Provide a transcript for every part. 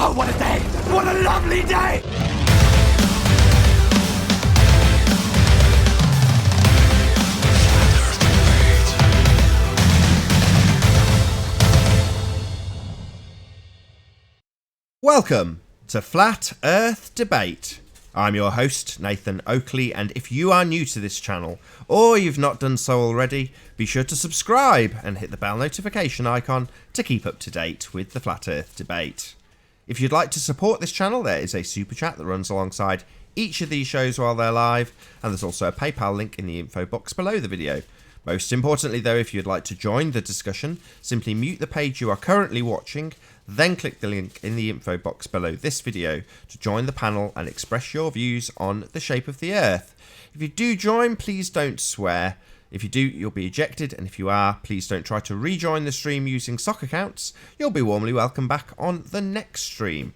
Oh, what a day! What a lovely day! Welcome to Flat Earth Debate. I'm your host, Nathan Oakley, and if you are new to this channel, or you've not done so already, be sure to subscribe and hit the bell notification icon to keep up to date with the Flat Earth Debate. If you'd like to support this channel, there is a super chat that runs alongside each of these shows while they're live, and there's also a PayPal link in the info box below the video. Most importantly though, if you'd like to join the discussion, simply mute the page you are currently watching, then click the link in the info box below this video to join the panel and express your views on the shape of the Earth. If you do join, please don't swear. If you do, you'll be ejected, and if you are, please don't try to rejoin the stream using sock accounts. You'll be warmly welcome back on the next stream.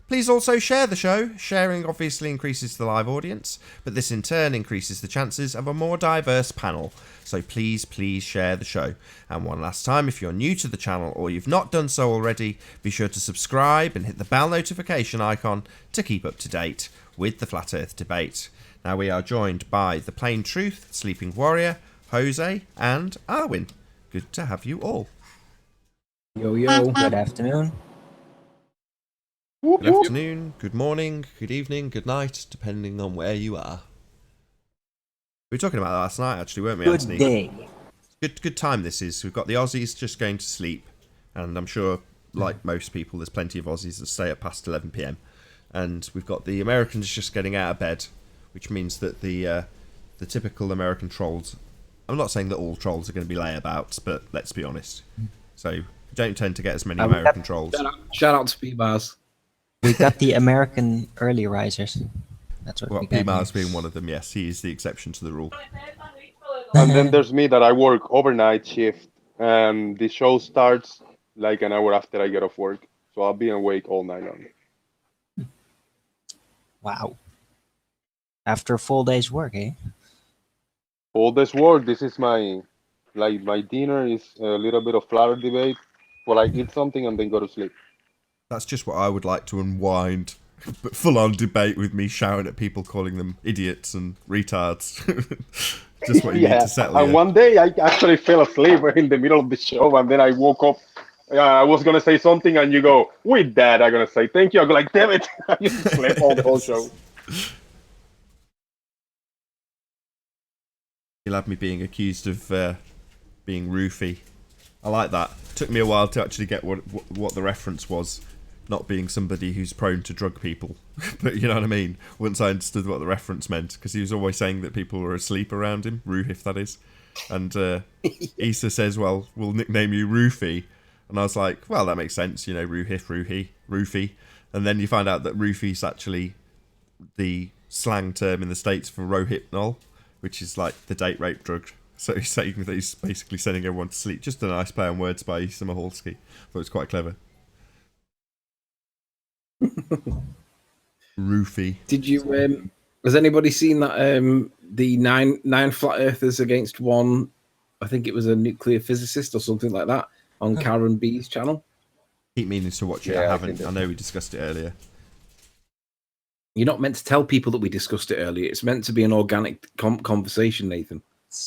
Please also share the show. Sharing obviously increases the live audience, but this in turn increases the chances of a more diverse panel. So please share the show. And one last time, if you're new to the channel or you've not done so already, be sure to subscribe and hit the bell notification icon to keep up to date with the Flat Earth Debate. Now we are joined by The Plain Truth, Sleeping Warrior, Jose, and Arwin. Good to have you all. Yo, yo. Good afternoon. Good afternoon, good morning, good evening, good night, depending on where you are. We were talking about that last night, actually, weren't we, Anthony? Good day. Good time this is. We've got the Aussies just going to sleep, and I'm sure, like most people, there's plenty of Aussies that stay up past 11 PM. And we've got the Americans just getting out of bed, which means that the typical American trolls, I'm not saying that all trolls are going to be layabouts, but let's be honest. So, we don't tend to get as many American trolls. Shout out to P-Bars. We got the American early risers. That's what we got. P-Mars being one of them, yes. He is the exception to the rule. And then there's me that I work overnight shift, and the show starts like an hour after I get off work. So I'll be awake all night long. Wow. After a full day's work, eh? All this work, this is my dinner is a little bit of flat earth debate. Well, I eat something and then go to sleep. That's just what I would like to unwind. But full-on debate with me shouting at people, calling them idiots and retards. Just what you need to settle. And one day I actually fell asleep in the middle of the show, and then I woke up. I was going to say something, and you go, with that, I'm going to say thank you. I go like, damn it. I just slept all the whole show. You'll have me being accused of being Roofie. I like that. Took me a while to actually get what the reference was. Not being somebody who's prone to drug people. But you know what I mean? Once I understood what the reference meant, because he was always saying that people were asleep around him, Roofie that is. And Issa says, well, we'll nickname you Roofie. And I was like, well, that makes sense, you know, Roofie. And then you find out that Roofie's actually the slang term in the States for Rohypnol, which is like the date rape drug. So he's saying that he's basically sending everyone to sleep. Just a nice play on words by Issa Mahalski. Thought it was quite clever. Roofie. Did you? Has anybody seen that? The nine flat earthers against one. I think it was a nuclear physicist or something like that on Karen B's channel. Keep meaning to watch it. Yeah, I haven't. I know we discussed it earlier. You're not meant to tell people that we discussed it earlier. It's meant to be an organic conversation, Nathan.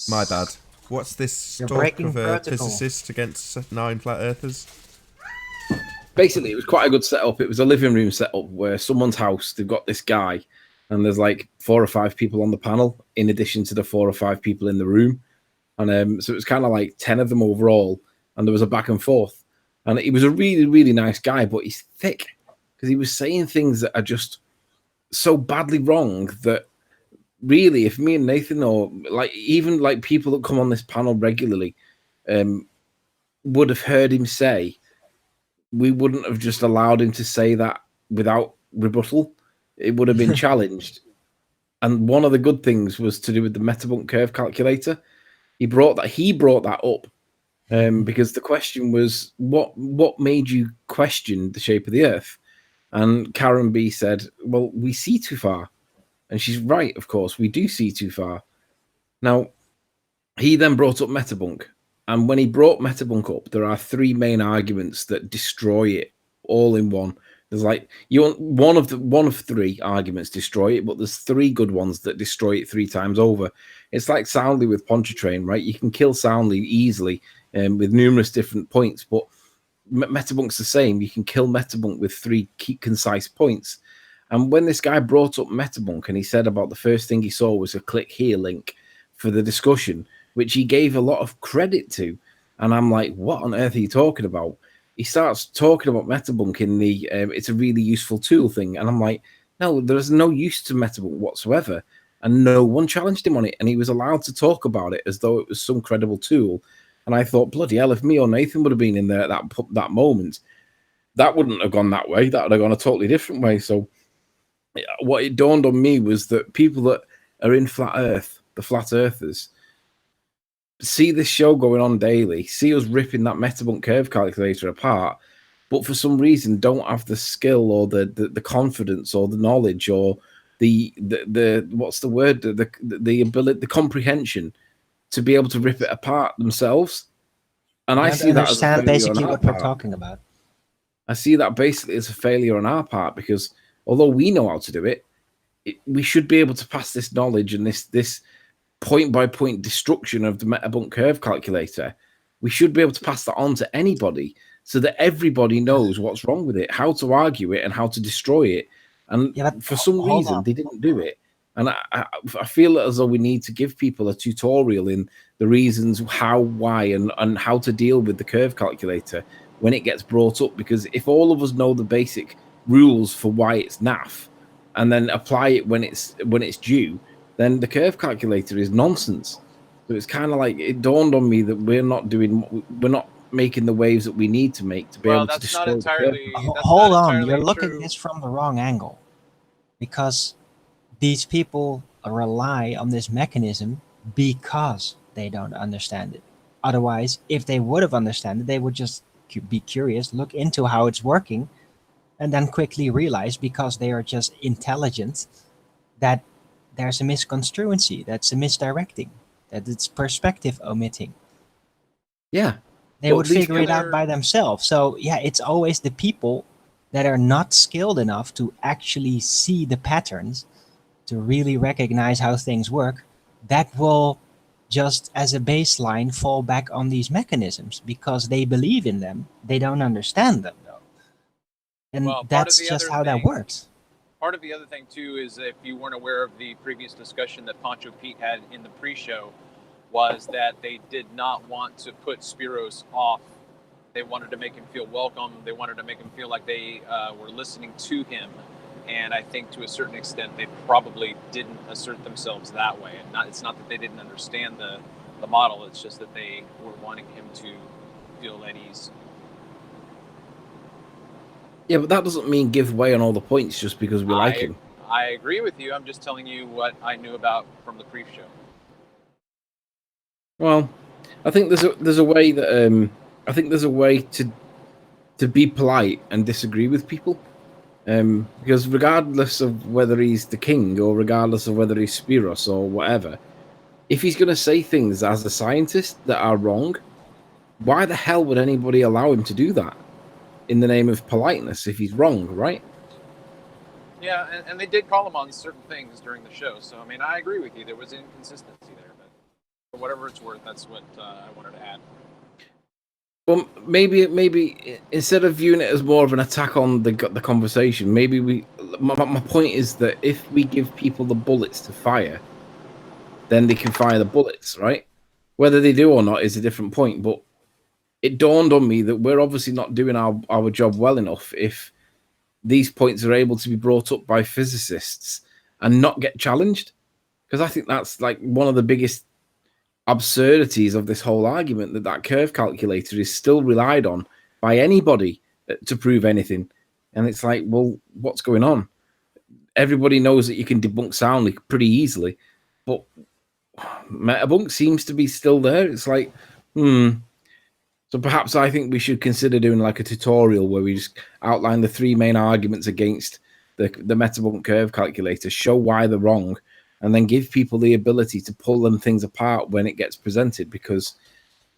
My bad. What's this You're talk breaking of a protocol. physicist against 9 flat earthers? Basically, it was quite a good setup. It was a living room setup where someone's house, they've got this guy, and there's like 4 or 5 people on the panel, in addition to the 4 or 5 people in the room. And so it was kind of like 10 of them overall, and there was a back and forth. And he was a really, really nice guy, but he's thick because he was saying things that are just so badly wrong that really, if me and Nathan, or like even like people that come on this panel regularly, would have heard him say, we wouldn't have just allowed him to say that without rebuttal. It would have been challenged. And one of the good things was to do with the Metabunk curve calculator. He brought that up because the question was, what made you question the shape of the Earth? And Karen B said, well, we see too far. And she's right, of course, we do see too far. Now, he then brought up Metabunk. And when he brought Metabunk up, there are 3 main arguments that destroy it all in one. There's like you want one of three arguments destroy it, but there's three good ones that destroy it three times over. It's like Soundly with Pontchartrain, right? You can kill Soundly easily with numerous different points, but Metabunk's the same. You can kill Metabunk with three key concise points. And when this guy brought up Metabunk and he said about the first thing he saw was a click here link for the discussion, which he gave a lot of credit to. And I'm like, what on earth are you talking about? He starts talking about Metabunk in the it's a really useful tool thing. And I'm like, no, there's no use to Metabunk whatsoever. And no one challenged him on it. And he was allowed to talk about it as though it was some credible tool. And I thought, bloody hell, if me or Nathan would have been in there at that moment, that wouldn't have gone that way. That would have gone a totally different way. So what it dawned on me was that people that are in flat Earth, the flat earthers, see this show going on daily, see us ripping that Metabunk curve calculator apart, but for some reason don't have the skill or the confidence or the knowledge or the what's the word, the ability, the comprehension to be able to rip it apart themselves. And I see that as a failure basically on our what we're part. talking about. I see that basically as a failure on our part, because although we know how to do it, we should be able to pass this knowledge and this point-by-point destruction of the Metabunk curve calculator. We should be able to pass that on to anybody so that everybody knows what's wrong with it, how to argue it, and how to destroy it. And for some reason, they didn't do it. And I feel as though we need to give people a tutorial in the reasons how, why, and how to deal with the curve calculator when it gets brought up. Because if all of us know the basic rules for why it's naff and then apply it when it's due, then the curve calculator is nonsense. So it's kind of like, it dawned on me that we're not making the waves that we need to make to be able to destroy the curve. Hold on, you're looking at this from the wrong angle, because these people rely on this mechanism because they don't understand it. Otherwise, if they would have understood it, they would just be curious, look into how it's working, and then quickly realize, because they are just intelligent, that there's a misconstruency, that's a misdirecting, that it's perspective omitting. Yeah. They would figure it out by themselves. So yeah, it's always the people that are not skilled enough to actually see the patterns, to really recognize how things work, that will just as a baseline fall back on these mechanisms because they believe in them. They don't understand them though. And that's just how that works. Part of the other thing too is, if you weren't aware of the previous discussion that Poncho Pete had in the pre-show, was that they did not want to put Spiros off. They wanted to make him feel welcome. They wanted to make him feel like they were listening to him. And I think to a certain extent, they probably didn't assert themselves that way. And it's not that they didn't understand the model. It's just that they were wanting him to feel at ease. Yeah, but that doesn't mean give way on all the points just because we like him. I agree with you. I'm just telling you what I knew about from the pre-show. Well, I think there's a way that there's a way to be polite and disagree with people. Because regardless of whether he's the king or regardless of whether he's Spiros or whatever, if he's going to say things as a scientist that are wrong, why the hell would anybody allow him to do that in the name of politeness if he's wrong, right? Yeah, and they did call him on certain things during the show. So, I mean, I agree with you. There was inconsistency there. But for whatever it's worth, that's what I wanted to add. Well, maybe instead of viewing it as more of an attack on the conversation, maybe my point is that if we give people the bullets to fire, then they can fire the bullets, right? Whether they do or not is a different point, but it dawned on me that we're obviously not doing our job well enough if these points are able to be brought up by physicists and not get challenged. Because I think that's like one of the biggest absurdities of this whole argument, that curve calculator is still relied on by anybody to prove anything. And it's like, well, what's going on? Everybody knows that you can debunk Soundly pretty easily, but Metabunk seems to be still there. It's like, So perhaps I think we should consider doing like a tutorial where we just outline the three main arguments against the Metabunk curve calculator, show why they're wrong, and then give people the ability to pull them things apart when it gets presented, because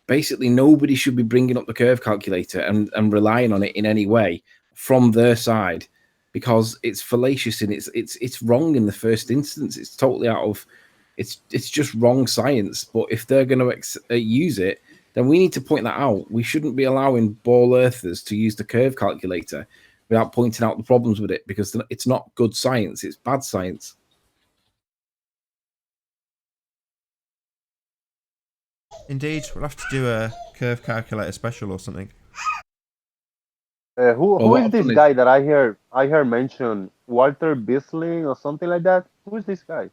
basically nobody should be bringing up the curve calculator and relying on it in any way from their side because it's fallacious and it's wrong in the first instance. It's totally out of it's just wrong science. But if they're going to use it, then we need to point that out. We shouldn't be allowing ball earthers to use the curve calculator without pointing out the problems with it, because it's not good science, it's bad science. Indeed, we'll have to do a curve calculator special or something. Who is this guy that I heard mention Walter Bisling or something like that? Who is this guy?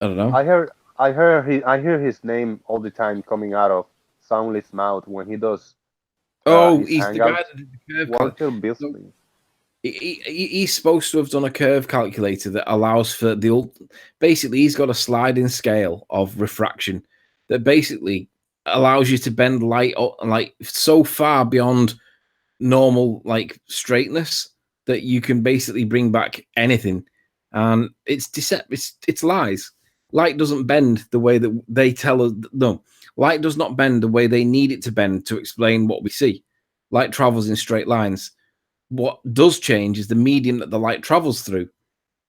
I don't know. I hear his name all the time coming out of Soundless mouth when he does. His He's the guy hangouts. that did the curve Walter calculator. Bisling. He's supposed to have done a curve calculator that allows for basically he's got a sliding scale of refraction that basically allows you to bend light like so far beyond normal like straightness that you can basically bring back anything. And it's lies. Light doesn't bend the way that they tell us. No, light does not bend the way they need it to bend to explain what we see. Light travels in straight lines. What does change is the medium that the light travels through.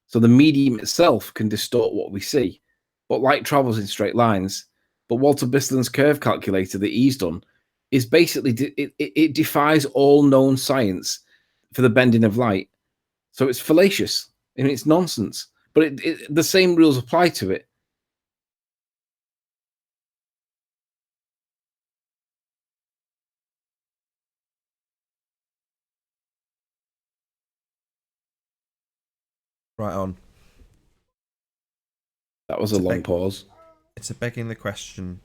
So the medium itself can distort what we see, but light travels in straight lines. But Walter Bisling's curve calculator that he's done is basically it defies all known science for the bending of light. So it's fallacious and it's nonsense. But the same rules apply to it. Right on. That was a long pause. It's a begging the question.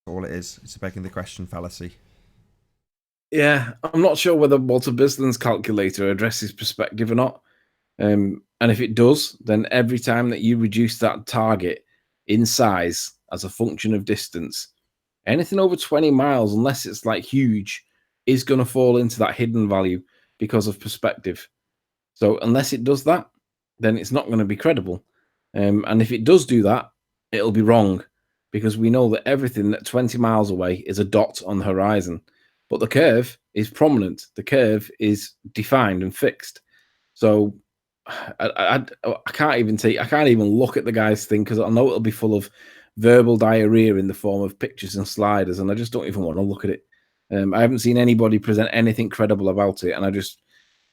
All it is. It's a begging the question fallacy. Yeah, I'm not sure whether Walter Bisling's calculator addresses perspective or not. And if it does, then every time that you reduce that target in size as a function of distance, anything over 20 miles, unless it's like huge, is going to fall into that hidden value because of perspective. So unless it does that, then it's not going to be credible. And if it does do that, it'll be wrong, because we know that everything that 20 miles away is a dot on the horizon. But the curve is prominent. The curve is defined and fixed. So I can't even look at the guy's thing, because I know it'll be full of verbal diarrhea in the form of pictures and sliders, and I just don't even want to look at it. I haven't seen anybody present anything credible about it, and I just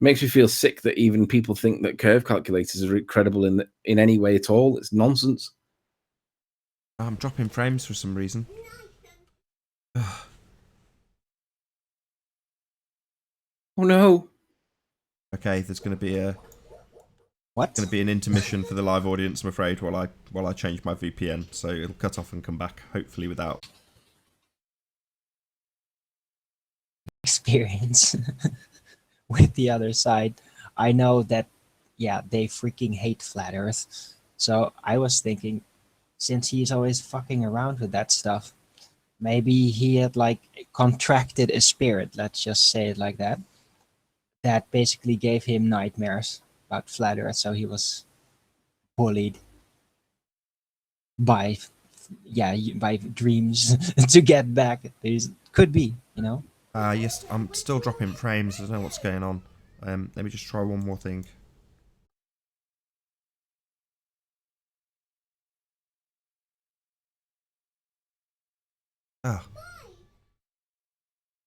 makes me feel sick that even people think that curve calculators are credible in any way at all. It's nonsense. I'm dropping frames for some reason. Oh no. Okay, there's going to be a What? going to be an intermission for the live audience, I'm afraid, while I change my VPN, so it'll cut off and come back, hopefully without. Experience with the other side. I know that, yeah, they freaking hate flat Earth. So I was thinking, since he's always fucking around with that stuff, maybe he had like contracted a spirit, let's just say it like that basically gave him nightmares about flat Earth. So he was bullied by, yeah, by dreams to get back. Could be, you know. Yes, I'm still dropping frames. I don't know what's going on. Let me just try one more thing. Ah.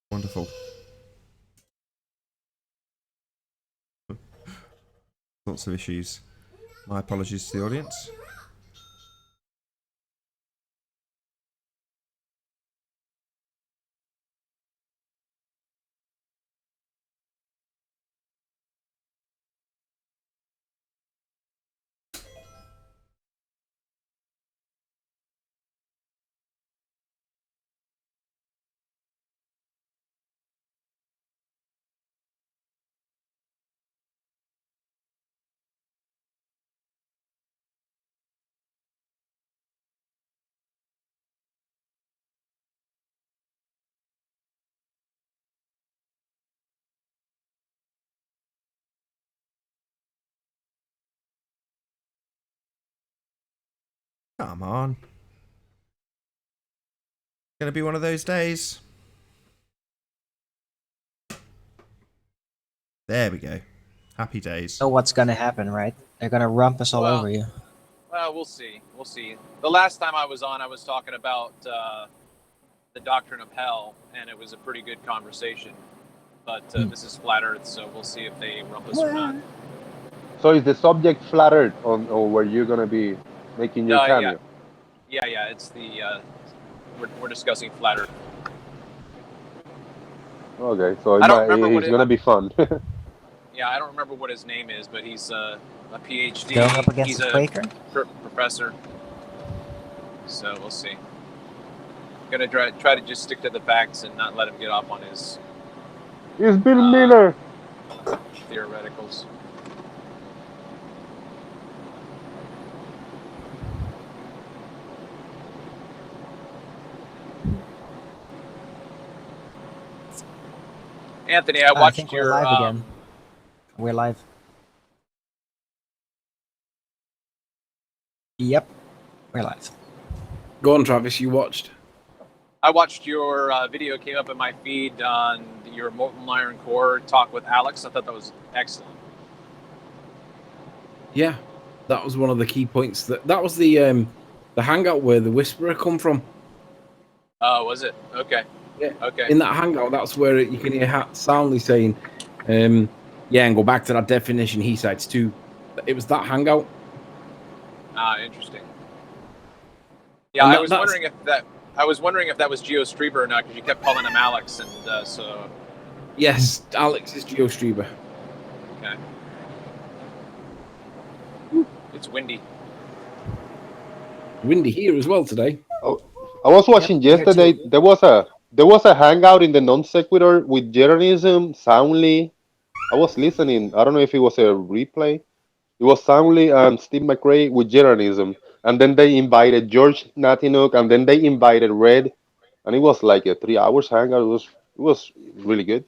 Wonderful. Lots of issues. My apologies to the audience. Come on. Gonna be one of those days. There we go. Happy days. So what's gonna happen, right? They're gonna rump us all Well- over you. Well, we'll see. We'll see. The last time I was on, I was talking about the doctrine of hell, and it was a pretty good conversation. But this is flat Earth, so we'll see if they rump us or not. So is the subject flattered on or where you're gonna be making your cameo? Yeah. It's the we're discussing flat Earth. Okay, so I don't remember what it's it- gonna be fun. Yeah, I don't remember what his name is, but he's a PhD. Going up against He's a a Quaker? professor. So we'll see. Gonna try to just stick to the facts and not let him get off on his It's Bill Miller. theoreticals. Anthony, I I watched think we're your live again. We're live. Yep, we're live. Go on, Travis. You watched. I watched your video came up in my feed on your molten iron core talk with Alex. I thought that was excellent. Yeah, that was one of the key points. That was the hangout where the Whisperer come from. Oh, was it? Okay. Yeah. Okay. In that hangout, that's where you can hear Hat soundly saying, "Yeah," and go back to that definition he cites too. It was that hangout. Ah, interesting. Yeah, And I was wondering if that was Geo Streber or not, because you kept calling him Alex, and so Yes, Alex is Geo Streber. okay. It's windy. Windy here as well today. I was watching here yesterday. too. There was a hangout in the non sequitur with Journalism, Soundly. I was listening. I don't know if it was a replay. It was Soundly and Steve McRae with Journalism, and then they invited George Natinuk, and then they invited Red, and it was like a 3 hours hangout. It was really good.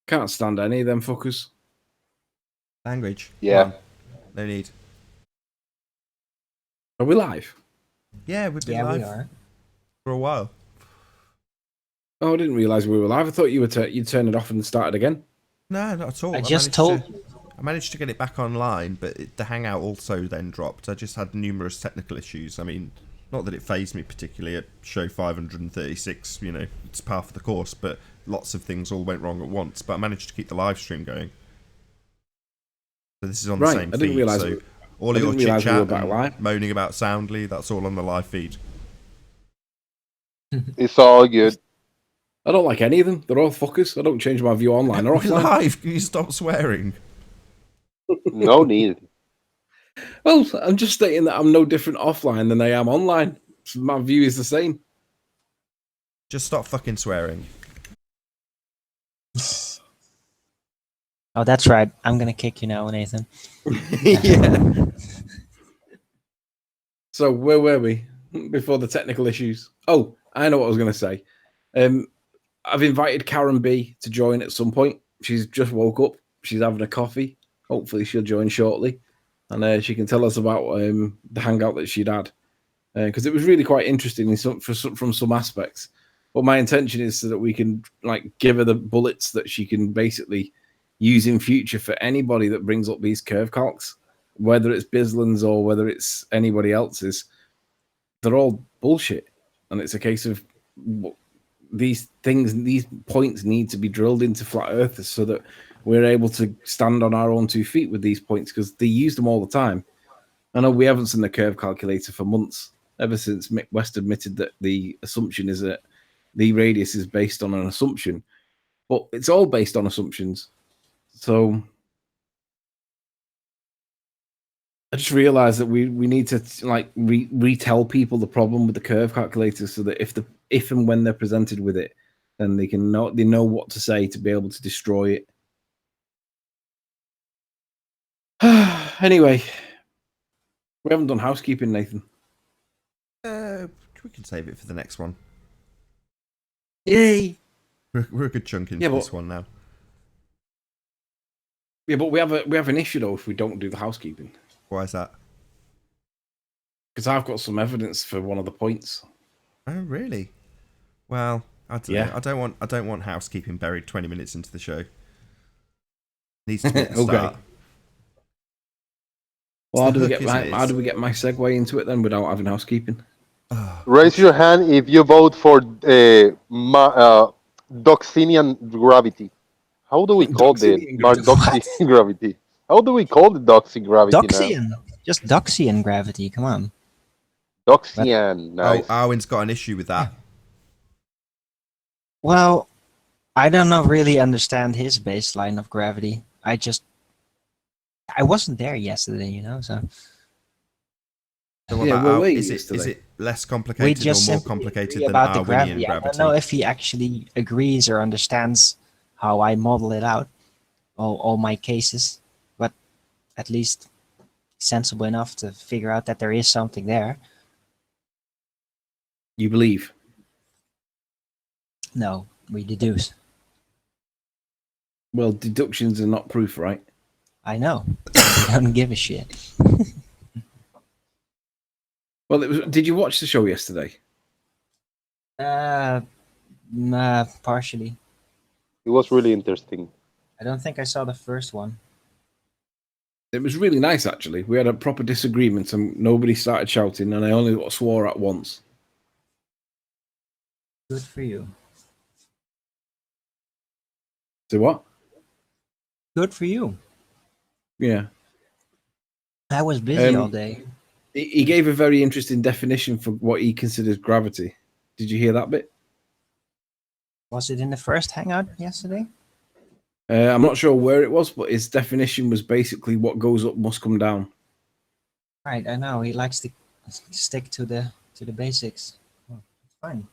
Can't stand any of them fuckers. Language. Yeah. Come on. No need. Are we live? Yeah, we've been Yeah, live we are. for a while. Oh, I didn't realise we were live. I thought you would you'd turn it off and start it again. No, not at all. I just told. I managed to get it back online, but the Hangout also then dropped. I just had numerous technical issues. I mean, not that it phased me particularly at show 536, you know, it's par for the course, but lots of things all went wrong at once. But I managed to keep the live stream going. So this is on the Right, same I didn't feed. realise So we- all I of your didn't realise chit we were chat back and live. moaning about Soundly, that's all on the live feed. It's all good. I don't like any of them. They're all fuckers. I don't change my view online or We're offline. live. Can you stop swearing? No need. Well, I'm just stating that I'm no different offline than I am online. So my view is the same. Just stop fucking swearing. Oh, that's right. I'm gonna kick you now, Nathan. Yeah. So where were we before the technical issues? Oh, I know what I was going to say. I've invited Karen B to join at some point. She's just woke up. She's having a coffee. Hopefully she'll join shortly, and she can tell us about the hangout that she'd had, because it was really quite interesting from some aspects. But my intention is so that we can like give her the bullets that she can basically use in future for anybody that brings up these curve calcs, whether it's Bislan's or whether it's anybody else's. They're all bullshit, and it's a case of these points need to be drilled into flat earthers so that we're able to stand on our own 2 feet with these points, because they use them all the time. I know we haven't seen the curve calculator for months, ever since Mick West admitted that the assumption is that the radius is based on an assumption, but it's all based on assumptions. So I just realized that we need to like retell people the problem with the curve calculator, so that if and when they're presented with it, then they know what to say to be able to destroy it. Anyway, we haven't done housekeeping, Nathan. We can save it for the next one. Yay! We're a good chunk into this one now. Yeah, but we have an issue though if we don't do the housekeeping. Why is that? Because I've got some evidence for one of the points. Oh, really? Well, I don't Yeah. know. I don't want housekeeping buried 20 minutes into the show. Needs to be at the Okay. start. Well, how the do we hook, get isn't it? how do we get my segue into it then without having housekeeping? Raise your hand if you vote for Doxinian gravity. How do we call the Doxinian gravity. Doxy gravity? How do we call the Doxy gravity now? Doxian. Just Doxian gravity. Come on. Doxian, nice. Oh, Arwen's got an issue with that. Well, I don't know really understand his baseline of gravity. I wasn't there yesterday, so So what Yeah, about well, wait, is yesterday. it less we complicated or just more simply complicated agree than about the Arwinian gravity. gravity? I don't know if he actually agrees or understands how I model it out, all my cases, but at least sensible enough to figure out that there is something there. You believe? No, we deduce. Well, deductions are not proof, right? I know. I don't give a shit. Well, did you watch the show yesterday? Partially. It was really interesting. I don't think I saw the first one. It was really nice, actually. We had a proper disagreement and nobody started shouting, and I only swore at once. Good for you. So what? Good for you. Yeah. I was busy all day. He gave a very interesting definition for what he considers gravity. Did you hear that bit? Was it in the first hangout yesterday? I'm not sure where it was, but his definition was basically what goes up must come down. Right, I know. He likes to stick to the basics. Oh, fine.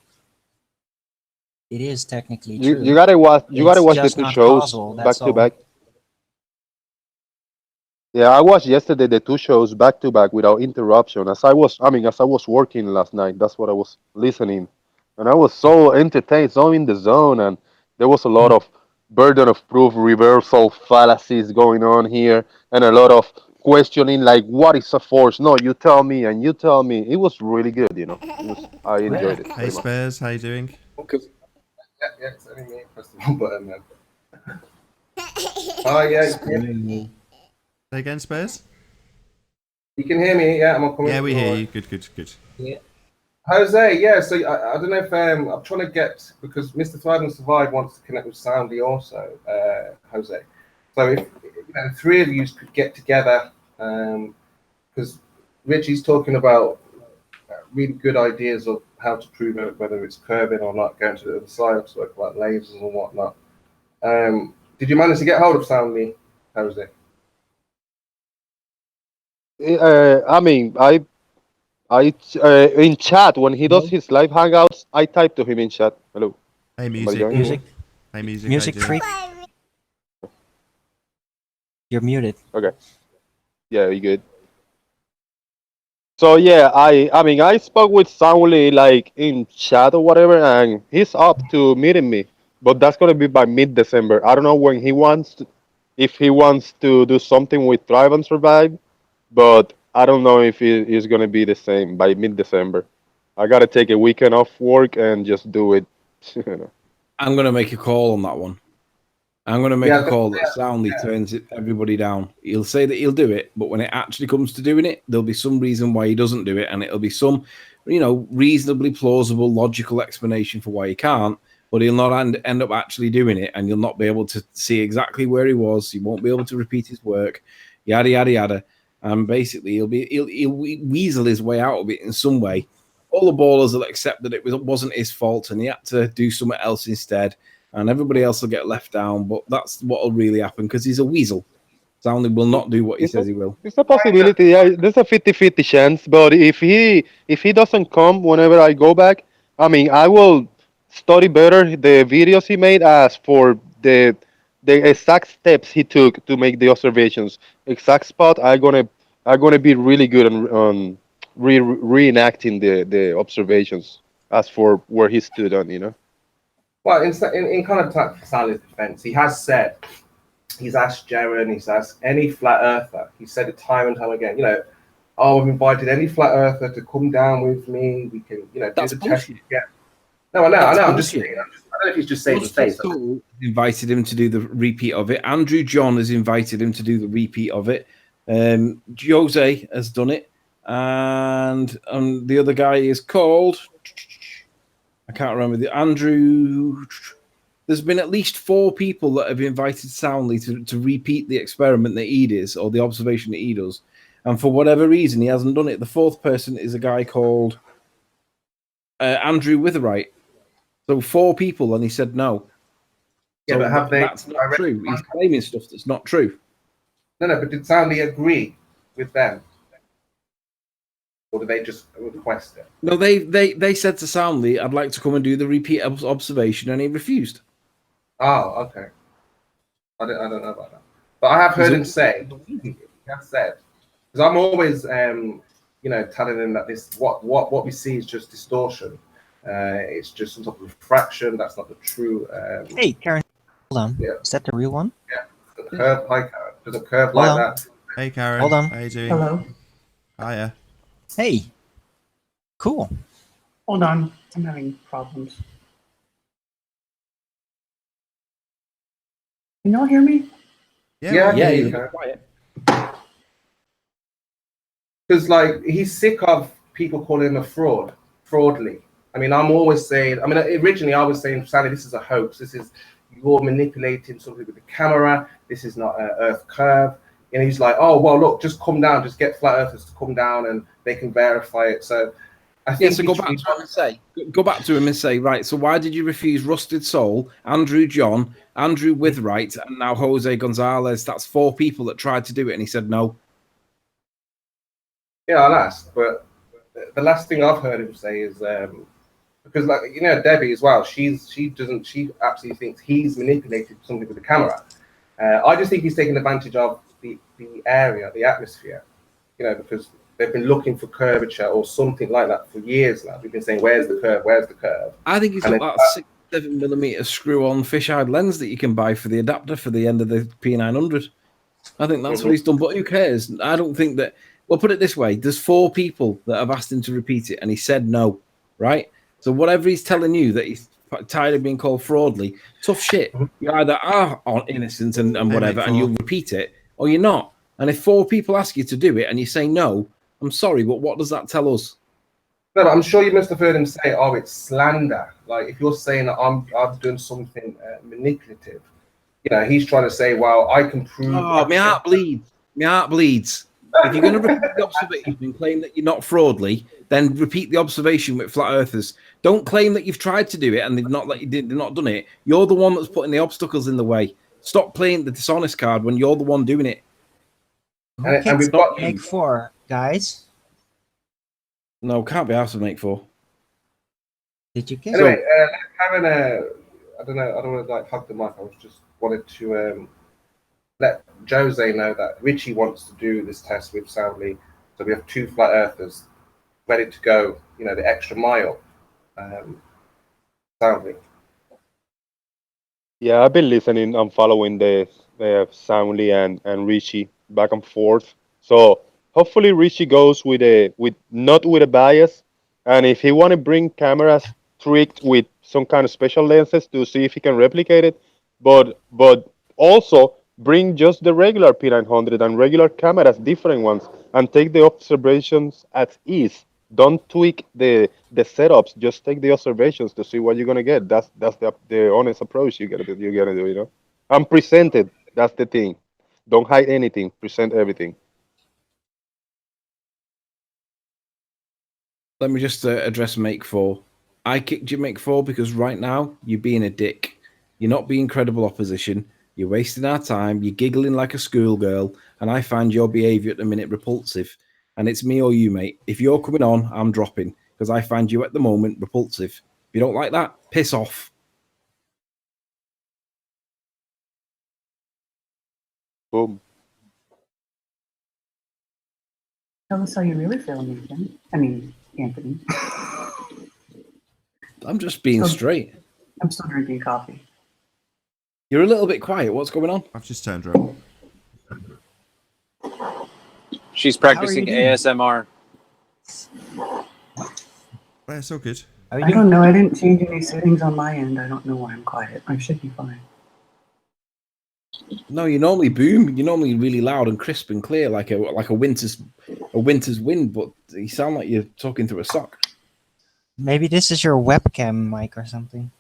It is technically true. You gotta watch. You gotta It's watch the just two not shows causal, back that's to all. back. Yeah, I watched yesterday the two shows back to back without interruption. As I was working last night, that's what I was listening, and I was so entertained, so in the zone, and there was a lot of burden of proof reversal fallacies going on here, and a lot of questioning like, what is a force? No, you tell me, and you tell me. It was really good. I enjoyed it Hey very much. Spares, how you doing? Because yeah, it's only me. Press the wrong button then. Oh yeah, Say again, Spares? you can hear me. Yeah, I'm coming. Yeah, we hear you. Good. Jose, yeah. So I don't know if I'm trying to get, because Mr. Thrive and Survive wants to connect with Soundly also, Jose. So if the three of you could get together, because Richie's talking about really good ideas of how to prove it, whether it's curving or not, going to the other side, so like lasers and whatnot. Did you manage to get hold of Soundly, Jose? In chat when he does his live hangouts, I type to him in chat. Hello. Hey Somebody music. join? Music, Hey music. music how you doing? freak. You're muted. Okay. Yeah, you good. So yeah, I spoke with Soundly like in chat or whatever, and he's up to meeting me. But that's gonna be by mid-December. I don't know when if he wants to do something with Thrive and Survive, but I don't know if it is gonna be the same by mid-December. I gotta take a weekend off work and just do it. I'm going to make a call on that one. I'm going to make a call that soundly turns everybody down. He'll say that he'll do it, but when it actually comes to doing it, there'll be some reason why he doesn't do it, and it'll be some, reasonably plausible, logical explanation for why he can't, but he'll not end up actually doing it, and you'll not be able to see exactly where he was. He won't be able to repeat his work, yada, yada, yada. And basically, he'll weasel his way out of it in some way. All the ballers will accept that it wasn't his fault, and he had to do something else instead. And everybody else will get left down, but that's what will really happen because he's a weasel. Soundly will not do what he says he will. It's a possibility. Yeah, there's a 50-50 chance. But if he doesn't come whenever I go back, I will study better the videos he made as for the exact steps he took to make the observations. Exact spot. I'm gonna be really good on reenacting the observations as for where he stood on. Well, in kind of Sally's defense, he has said, he's asked Jaron, he's asked any flat earther, he said it time and time again, I've invited any flat earther to come down with me, we can, do That's the test. bullshit. Yeah. No, I know. That's I'm just bullshit. saying. I don't know if he's just saving face. Soul invited him to do the repeat of it. Andrew John has invited him to do the repeat of it. Jose has done it, and the other guy is called. I can't remember the Andrew. There's been at least 4 people that have invited Soundly to repeat the experiment that he does or the observation that he does, and for whatever reason he hasn't done it. The 4th person is a guy called Andrew Witherite. So 4 people, and he said no. Yeah, So but have they? that's not true. He's claiming stuff that's not true. No, but did Soundly agree with them? Or did they just request it? No, they said to Soundly, "I'd like to come and do the repeat observation," and he refused. Oh, okay. I don't know about that. But I have heard him say, he has said, because I'm always, telling him that this what we see is just distortion. It's just some sort of refraction. That's not the true. Hey, Karen, hold on. Yeah. Is that the real one? The curve, hi, Karen. There's a curve Hold like on. that. Hey, Karen. Hold on. How you doing? Hello. Hiya. Hey, cool. Hold on. I'm having problems. Can y'all hear me? Yeah, Yeah, you he's can. quiet. Because like he's sick of people calling him a fraudly. I mean, I'm always saying. I mean, originally I was saying, Sally, this is a hoax. This is you're manipulating something with the camera. This is not an Earth curve. And he's like, oh well, look, just come down. Just get flat earthers to come down, and they can verify it. So I think So go back to him and say, right. So why did you refuse Rusted Soul, Andrew John, Andrew Witherite, and now Jose Gonzalez? That's 4 people that tried to do it, and he said no. Yeah, I'll ask. But the last thing I've heard him say is because, like, Debbie as well. She absolutely thinks he's manipulated something with the camera. I just think he's taking advantage of the area, the atmosphere. Because they've been looking for curvature or something like that for years now. We've been saying, "Where's the curve? Where's the curve?" I think he's got that 6-7mm screw-on fisheye lens that you can buy for the adapter for the end of the P900. I think that's what he's done. But who cares? I don't think that. Well, put it this way: there's 4 people that have asked him to repeat it, and he said no. Right? So whatever he's telling you that he's tired of being called fraudly, tough shit. You either are innocent and whatever, and you'll repeat it, or you're not. And if 4 people ask you to do it and you say no, I'm sorry, but what does that tell us? No, but I'm sure you must have heard him say, "Oh, it's slander." Like if you're saying that I've done something manipulative, he's trying to say, "Well, I can prove." Oh, my heart bleeds. My heart bleeds. If you're going to repeat the observation and claim that you're not fraudly, then repeat the observation with flat earthers. Don't claim that you've tried to do it and they've not done it. You're the one that's putting the obstacles in the way. Stop playing the dishonest card when you're the one doing it. And we've got Make 4, guys. No, can't be asked to make 4. Did you get anyway. Karen, I don't know. I don't want to like hug the mic. I was just wanted to let Jose know that Richie wants to do this test with Soundly. So we have 2 flat earthers ready to go. The extra mile. Soundly. Yeah, I've been listening and following the Soundly and Richie back and forth. So hopefully Richie goes with not with a bias, and if he want to bring cameras tricked with some kind of special lenses to see if he can replicate it, but also bring just the regular P900 and regular cameras, different ones, and take the observations at ease. Don't tweak the setups. Just take the observations to see what you're gonna get. That's the honest approach you gotta do. And present it. That's the thing. Don't hide anything. Present everything. Let me just address Make 4. I kicked you Make 4 because right now you're being a dick. You're not being credible opposition. You're wasting our time. You're giggling like a schoolgirl, and I find your behaviour at the minute repulsive. And it's me or you, mate. If you're coming on, I'm dropping because I find you at the moment repulsive. If you don't like that, piss off. Boom. Tell us how you really feel, Nathan. I mean, Anthony. I'm just being straight. I'm still drinking coffee. You're a little bit quiet. What's going on? I've just turned her up. She's practicing ASMR. Well, it's all good. Are you I doing? don't know. I didn't change any settings on my end. I don't know why I'm quiet. I should be fine. No, you normally boom. You're normally really loud and crisp and clear, like a winter's wind. But you sound like you're talking through a sock. Maybe this is your webcam mic or something.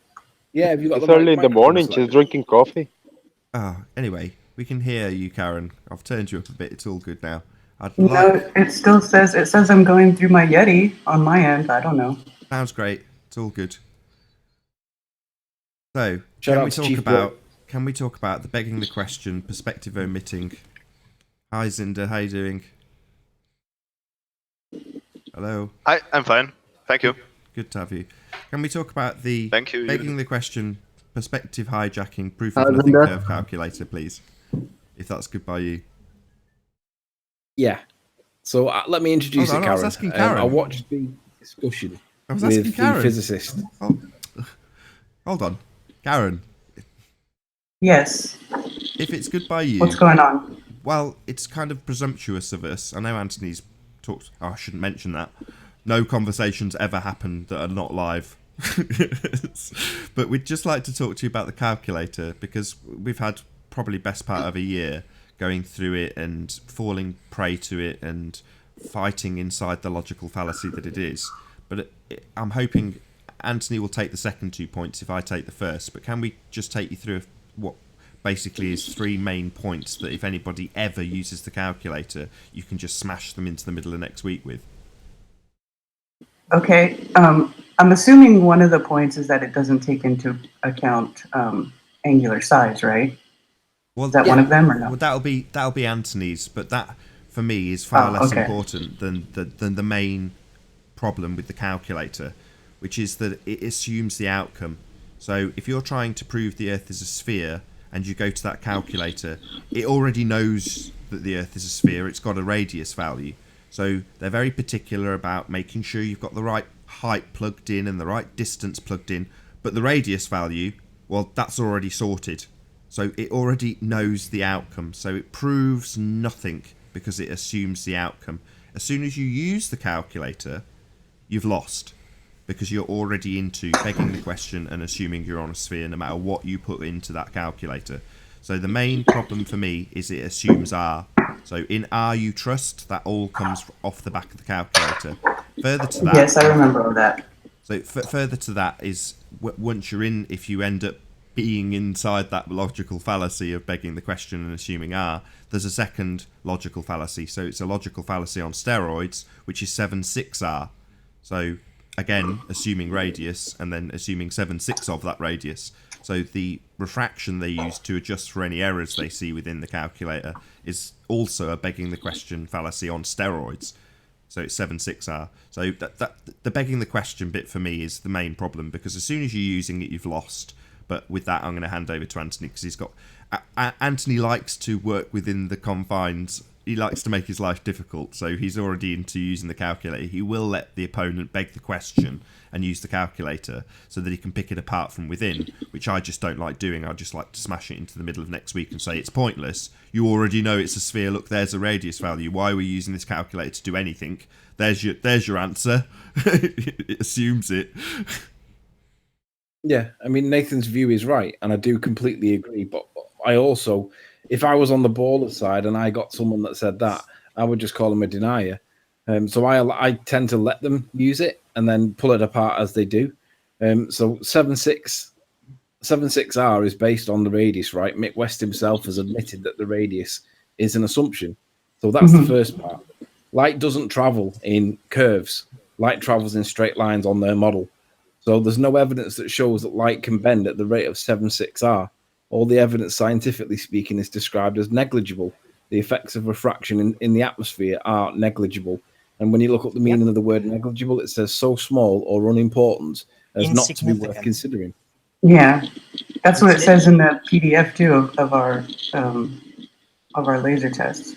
Yeah, have you got It's the right early in the microphone morning. She's selected? drinking coffee. Anyway, we can hear you, Karen. I've turned you up a bit. It's all good now. I'd No, like. it still says I'm going through my Yeti on my end. I don't know. Sounds great. It's all good. So, Shout can out we to talk Chief about? Bloke. Can we talk about the begging the question, perspective omitting? Hi, Zinda. How you doing? Hello. Hi, I'm fine. Thank you. Good to have you. Can we talk about the Thank you. begging the question, perspective hijacking, proof Hi, of nothing Zinda. curve calculator, please? If that's good by you. Yeah. So let me introduce Hold on, it, I was Karen. asking Karen. I watched the discussion I was with asking the Karen. physicist. Oh, hold on, Karen. Yes. If it's good by you, What's going on? well, it's kind of presumptuous of us. I know Anthony's talked. Oh, I shouldn't mention that. No conversations ever happen that are not live. But we'd just like to talk to you about the calculator because we've had probably best part of a year going through it and falling prey to it and fighting inside the logical fallacy that it is. But I'm hoping Anthony will take the second 2 points if I take the first. But can we just take you through what basically is 3 main points that if anybody ever uses the calculator, you can just smash them into the middle of next week with? Okay. I'm assuming one of the points is that it doesn't take into account angular size, right? Well, Is that one of them or no? Well, that'll be Anthony's, but that for me is far less okay. important than the main problem with the calculator, which is that it assumes the outcome. So if you're trying to prove the Earth is a sphere and you go to that calculator, it already knows that the Earth is a sphere. It's got a radius value. So they're very particular about making sure you've got the right height plugged in and the right distance plugged in. But the radius value, well, that's already sorted. So it already knows the outcome. So it proves nothing because it assumes the outcome. As soon as you use the calculator, you've lost because you're already into begging the question and assuming you're on a sphere no matter what you put into that calculator. So the main problem for me is it assumes R. So in R you trust, that all comes off the back of the calculator. Further to that... Yes, I remember all that. So further to that is once you're in, if you end up being inside that logical fallacy of begging the question and assuming R, there's a second logical fallacy. So it's a logical fallacy on steroids, which is 7/6R. So again, assuming radius and then assuming 7/6 of that radius. So the refraction they use to adjust for any errors they see within the calculator is also a begging the question fallacy on steroids. So it's 7/6R. So the begging the question bit for me is the main problem because as soon as you're using it, you've lost. But with that, I'm going to hand over to Anthony because he's got... Anthony likes to work within the confines. He likes to make his life difficult, so he's already into using the calculator. He will let the opponent beg the question and use the calculator so that he can pick it apart from within, which I just don't like doing. I just like to smash it into the middle of next week and say it's pointless. You already know it's a sphere. Look, there's a radius value. Why are we using this calculator to do anything? There's your answer. It assumes it. Yeah, I mean, Nathan's view is right, and I do completely agree. But I also, if I was on the baller side and I got someone that said that, I would just call them a denier. So I tend to let them use it and then pull it apart as they do. So 7/6R is based on the radius, right? Mick West himself has admitted that the radius is an assumption. So that's the first part. Light doesn't travel in curves. Light travels in straight lines on their model. So there's no evidence that shows that light can bend at the rate of 7/6R. All the evidence, scientifically speaking, is described as negligible. The effects of refraction in the atmosphere are negligible. And when you look up the meaning of the word negligible, it says so small or unimportant as not to be worth considering. Yeah, that's what it says in the PDF too of our laser tests.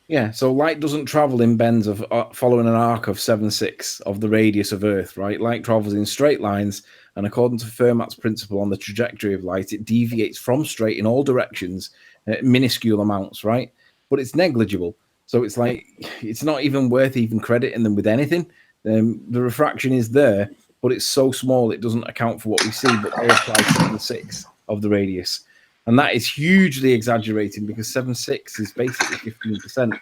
Yeah, so light doesn't travel in bends of following an arc of 7/6 of the radius of Earth, right? Light travels in straight lines, and according to Fermat's principle on the trajectory of light, it deviates from straight in all directions, minuscule amounts, right? But it's negligible. So it's not even worth even crediting them with anything. The refraction is there, but it's so small it doesn't account for what we see. But they apply 7/6 of the radius, and that is hugely exaggerating because 7/6 is basically 15%.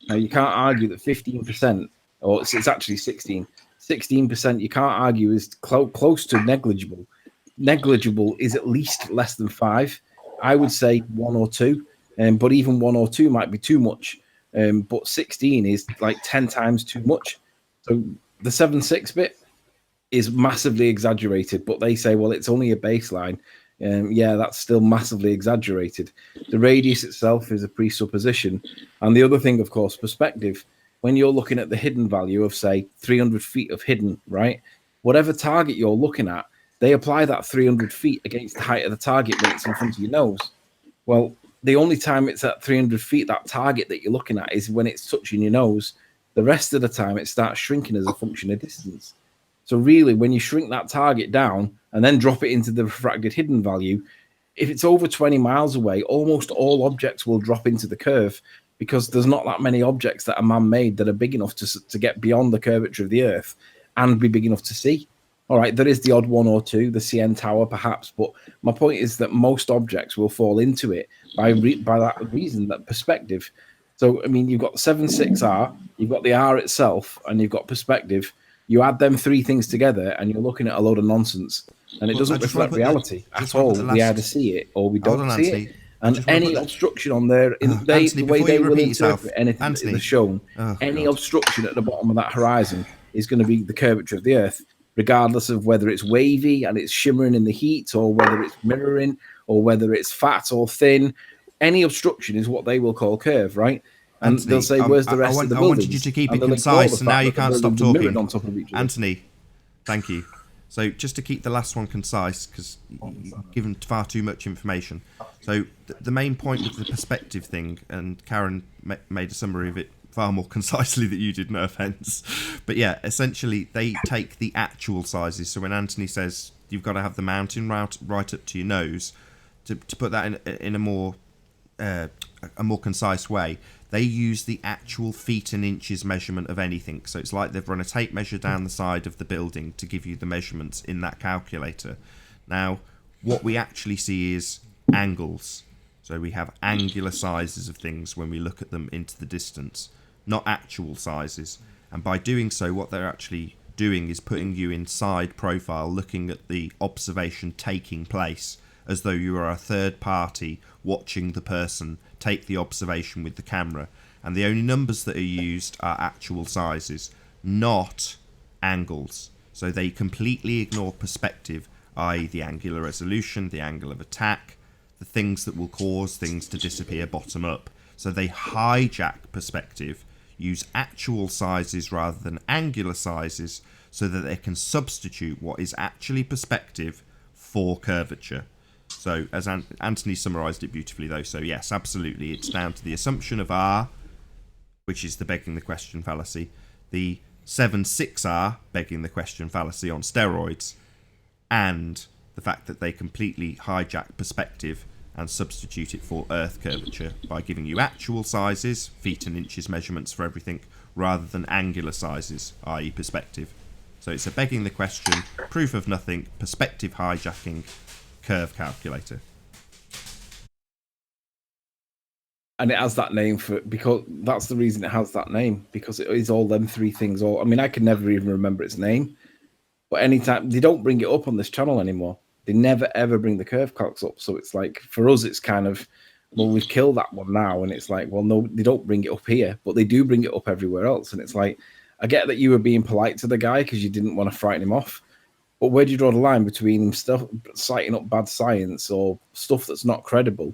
Now you can't argue that 15%, or it's actually 16%. You can't argue is close to negligible. Negligible is at least less than 5. I would say 1 or 2, but even 1 or 2 might be too much. But 16 is like 10 times too much. So the 7/6 bit is massively exaggerated, but they say, well, it's only a baseline. Yeah, that's still massively exaggerated. The radius itself is a presupposition. And the other thing, of course, perspective. When you're looking at the hidden value of, say, 300 feet of hidden, right? Whatever target you're looking at, they apply that 300 feet against the height of the target when it's in front of your nose. Well, the only time it's at 300 feet, that target that you're looking at, is when it's touching your nose. The rest of the time, it starts shrinking as a function of distance. So really, when you shrink that target down and then drop it into the refracted hidden value, if it's over 20 miles away, almost all objects will drop into the curve because there's not that many objects that are man-made that are big enough to get beyond the curvature of the Earth and be big enough to see. All right, there is the odd 1 or 2, the CN Tower perhaps, but my point is that most objects will fall into it by that reason, that perspective. So, I mean, you've got 7/6R, you've got the R itself, and you've got perspective. You add them 3 things together, and you're looking at a load of nonsense, and it doesn't reflect reality at all. We either see it or we don't see it. And any obstruction on there, the way they will interpret anything that is shown, any obstruction at the bottom of that horizon is going to be the curvature of the Earth, regardless of whether it's wavy and it's shimmering in the heat, or whether it's mirroring, or whether it's fat or thin. Any obstruction is what they will call curve, right? And Anthony, they'll say, where's the rest of the buildings? I wanted you to keep it concise, and now you can't stop talking. On top of each other. Anthony, thank you. So just to keep the last one concise, because you've given far too much information. So the main point with the perspective thing, and Karen made a summary of it far more concisely than you did, no offence. But yeah, essentially they take the actual sizes. So when Anthony says you've got to have the mountain right up to your nose, to put that in a more concise way, they use the actual feet and inches measurement of anything. So it's like they've run a tape measure down the side of the building to give you the measurements in that calculator. Now, what we actually see is angles. So we have angular sizes of things when we look at them into the distance, not actual sizes. And by doing so, what they're actually doing is putting you in side profile, looking at the observation taking place, as though you are a third party watching the person take the observation with the camera. And the only numbers that are used are actual sizes, not angles. So they completely ignore perspective, i.e. the angular resolution, the angle of attack, the things that will cause things to disappear bottom up. So they hijack perspective, use actual sizes rather than angular sizes, so that they can substitute what is actually perspective for curvature. So, as Anthony summarised it beautifully, though, so yes, absolutely, it's down to the assumption of R, which is the begging the question fallacy, the 7/6R, begging the question fallacy on steroids, and the fact that they completely hijack perspective and substitute it for Earth curvature by giving you actual sizes, feet and inches measurements for everything, rather than angular sizes, i.e. perspective. So it's a begging the question, proof of nothing, perspective hijacking, curve calculator. And it has that name because that's the reason it has that name, because it is all them 3 things. I mean, I can never even remember its name, but anytime they don't bring it up on this channel anymore, they never ever bring the curve calcs up. So it's like, for us, it's kind of, well, we've killed that one now, and it's like, well, no, they don't bring it up here, but they do bring it up everywhere else. And it's like, I get that you were being polite to the guy because you didn't want to frighten him off. But where do you draw the line between stuff citing up bad science or stuff that's not credible?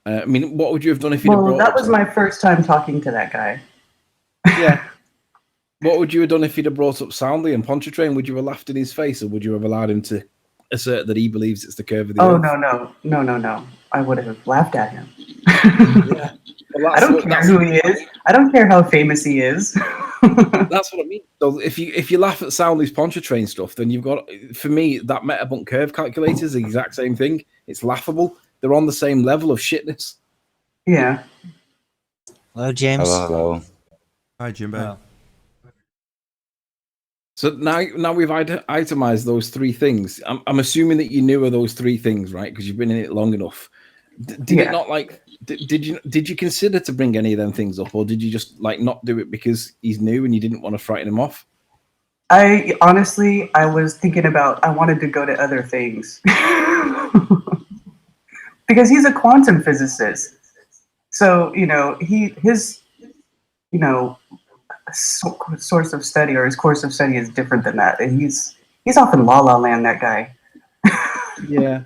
I mean, what would you have done if you? Well, that was my first time talking to that guy. Yeah. What would you have done if he'd have brought up Soundly and Pontchartrain? Would you have laughed in his face, or would you have allowed him to assert that he believes it's the curve of the Earth? No. I would have laughed at him. Yeah. Well, I don't care who he is. I don't care how famous he is. That's what I mean. So if you laugh at Soundly's Pontchartrain stuff, then you've got, for me, that Metabunk curve calculator is the exact same thing. It's laughable. They're on the same level of shitness. Yeah. Hello, James. Hello. Hi, Jimbo. Oh. So now we've itemized those three things. I'm assuming that you knew of those three things, right? Because you've been in it long enough. Did it not like? Did you consider to bring any of them things up, or did you just like not do it because he's new and you didn't want to frighten him off? I honestly, I was thinking about, I wanted to go to other things. Because he's a quantum physicist. So, his, source of study or his course of study is different than that. And he's off in La La Land, that guy. Yeah.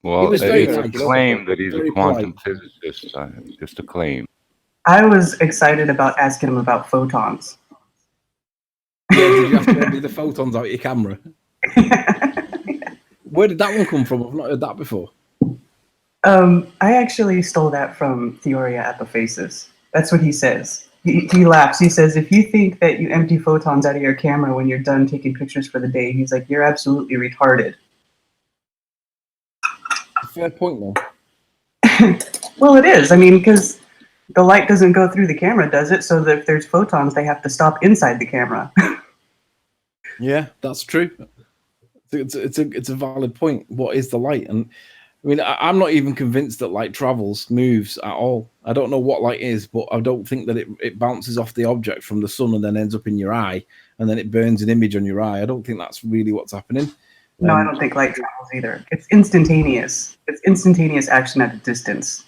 Well, was it's very a nice. claim that he's a Very quantum polite. physicist. Just a claim. I was excited about asking him about photons. Yeah, did you have to empty the photons out of your camera? Where did that one come from? I've not heard that before. I actually stole that from Theoria Apophasis. That's what he says. He laughs. He says, if you think that you empty photons out of your camera when you're done taking pictures for the day, he's like, you're absolutely retarded. Fair point, though. Well, it is. I mean, because the light doesn't go through the camera, does it? So that if there's photons, they have to stop inside the camera. Yeah, that's true. It's a valid point. What is the light? And I mean, I'm not even convinced that light travels, moves at all. I don't know what light is, but I don't think that it bounces off the object from the sun and then ends up in your eye, and then it burns an image on your eye. I don't think that's really what's happening. No, I don't think light travels either. It's instantaneous. It's instantaneous action at a distance.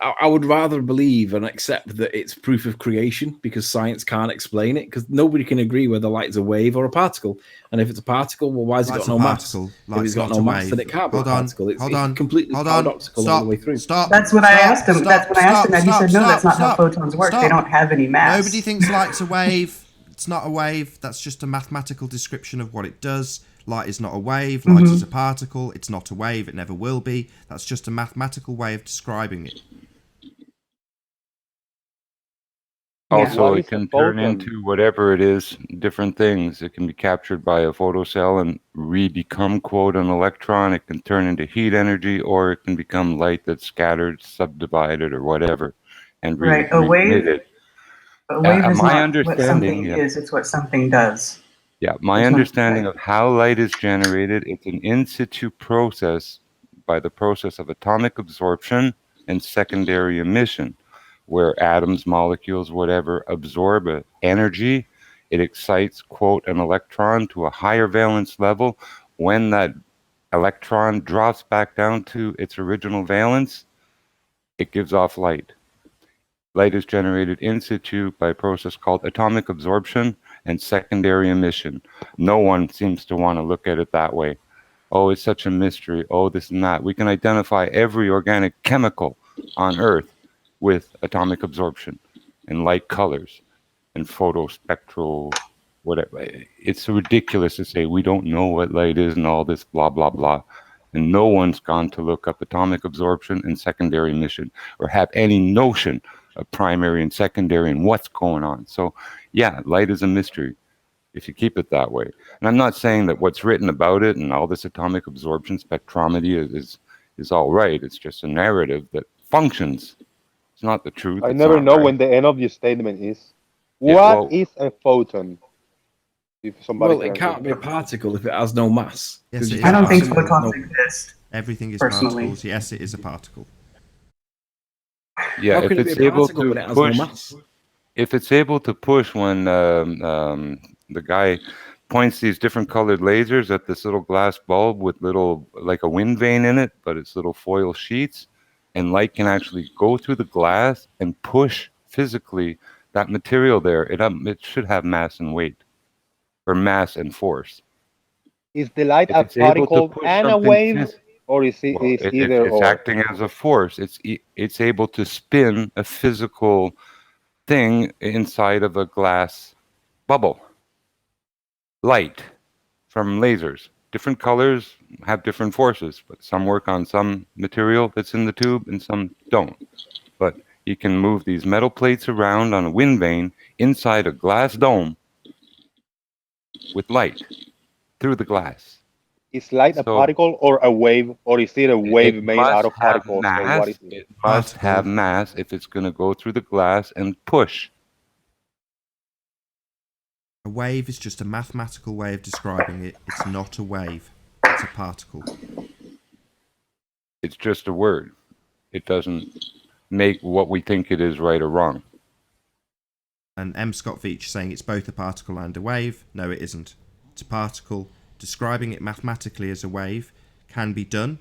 I would rather believe and accept that it's proof of creation because science can't explain it, because nobody can agree whether light's a wave or a particle. And if it's a particle, well, why has it got no mass? If it's got no mass, then it can't be a particle. It's completely paradoxical all the way through. That's what I asked him. That's when I asked him that. He said, no, that's not how photons work. They don't have any mass. Nobody thinks light's a wave. It's not a wave. That's just a mathematical description of what it does. Light is not a wave. Light is a particle. It's not a wave. It never will be. That's just a mathematical way of describing it. Also, it can turn into whatever it is, different things. It can be captured by a photocell and re-become, quote, an electron. It can turn into heat energy, or it can become light that's scattered, subdivided, or whatever, and a wave. re-emitted. A wave is my not understanding, what something is. It's what something does. Yeah, my understanding of how light is generated, it's an in situ process by the process of atomic absorption and secondary emission, where atoms, molecules, whatever, absorb energy. It excites, quote, an electron to a higher valence level. When that electron drops back down to its original valence, it gives off light. Light is generated in situ by a process called atomic absorption and secondary emission. No one seems to want to look at it that way. Oh, it's such a mystery. Oh, this and that. We can identify every organic chemical on Earth with atomic absorption and light colors and photospectral whatever. It's ridiculous to say we don't know what light is and all this blah, blah, blah. And no one's gone to look up atomic absorption and secondary emission or have any notion of primary and secondary and what's going on. So, yeah, light is a mystery if you keep it that way. And I'm not saying that what's written about it and all this atomic absorption spectrometry is all right. It's just a narrative that functions. It's not the truth. I never know when the end of your statement is. What is a photon? If somebody it can't be a particle if it has no mass. Yes, I don't think photons exist. Everything is personally. particles. Yes, it is a particle. Yeah, if it's able to push, if it's able to push when the guy points these different colored lasers at this little glass bulb with little, like a wind vane in it, but it's little foil sheets, and light can actually go through the glass and push physically that material there. It should have mass and weight, or mass and force. Is the light a particle and a wave, or is it either it's or? acting as a force. It's able to spin a physical thing inside of a glass bubble. Light from lasers. Different colors have different forces, but some work on some material that's in the tube and some don't. But you can move these metal plates around on a wind vane inside a glass dome with light through the glass. Is light a particle or a wave, or is it a wave made out of particles? Mass. What is it? It must have mass if it's going to go through the glass and push. A wave is just a mathematical way of describing it. It's not a wave. It's a particle. It's just a word. It doesn't make what we think it is right or wrong. And M. Scott Veitch saying it's both a particle and a wave. No, it isn't. It's a particle. Describing it mathematically as a wave can be done,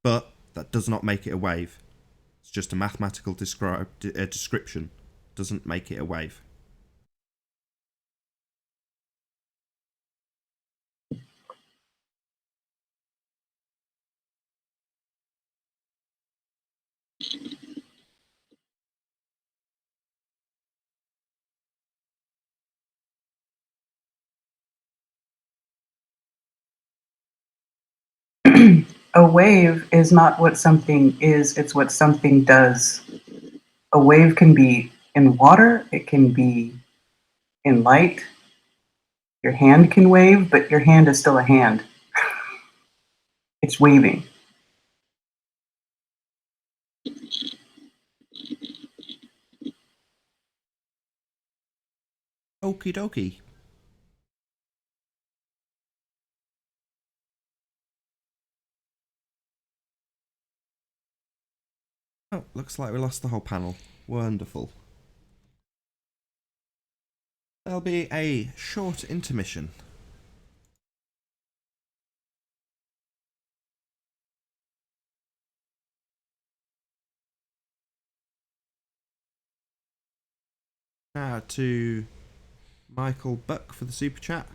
but that does not make it a wave. It's just a mathematical description. Doesn't make it a wave. A wave is not what something is, it's what something does. A wave can be in water, it can be in light. Your hand can wave, but your hand is still a hand. It's waving. Okie dokie. Oh, looks like we lost the whole panel. Wonderful. There'll be a short intermission. Shout out to Michael Buck for the super chat.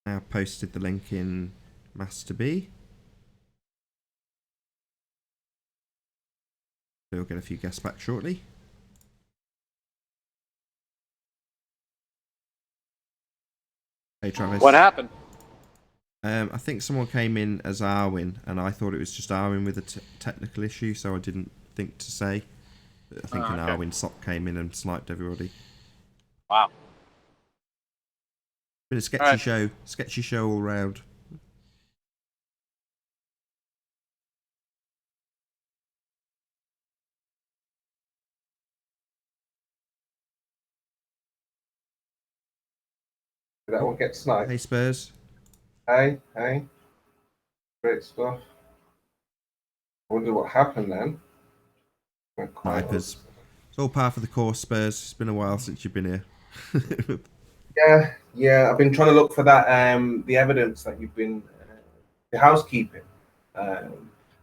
Now posted the link in Master B. We'll get a few guests back shortly. Hey Travis. What happened? I think someone came in as Arwin, and I thought it was just Arwin with a technical issue, so I didn't think to say. But I think an Arwin sock came in and sniped everybody. Wow. Been a sketchy show all round. Did that one get sniped? Hey Spurs. Hey. Great stuff. I wonder what happened then. Snipers. It's all par for the course, Spurs. It's been a while since you've been here. Yeah. I've been trying to look for that. The evidence that you've been, the housekeeping. I'm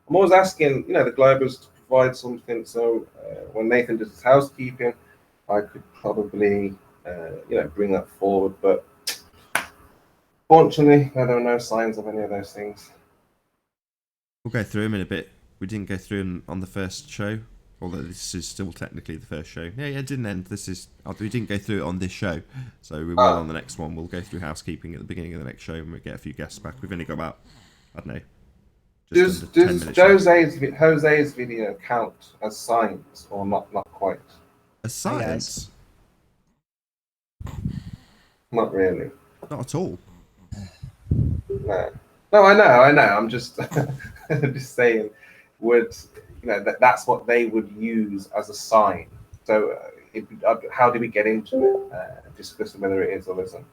always asking, the Globers to provide something. So when Nathan does his housekeeping, I could probably, bring that forward. But fortunately, there were no signs of any of those things. We'll go through them in a bit. We didn't go through them on the first show, although this is still technically the first show. Yeah, it didn't end. We didn't go through it on this show, so we will on the next one. We'll go through housekeeping at the beginning of the next show, and we'll get a few guests back. We've only got about, I don't know. Does Jose's video count as science or not? Not quite. As science? Not really. Not at all. No, I know. I'm just, just saying. That's what they would use as a sign So, how do we get into it? Discussing whether it is or isn't.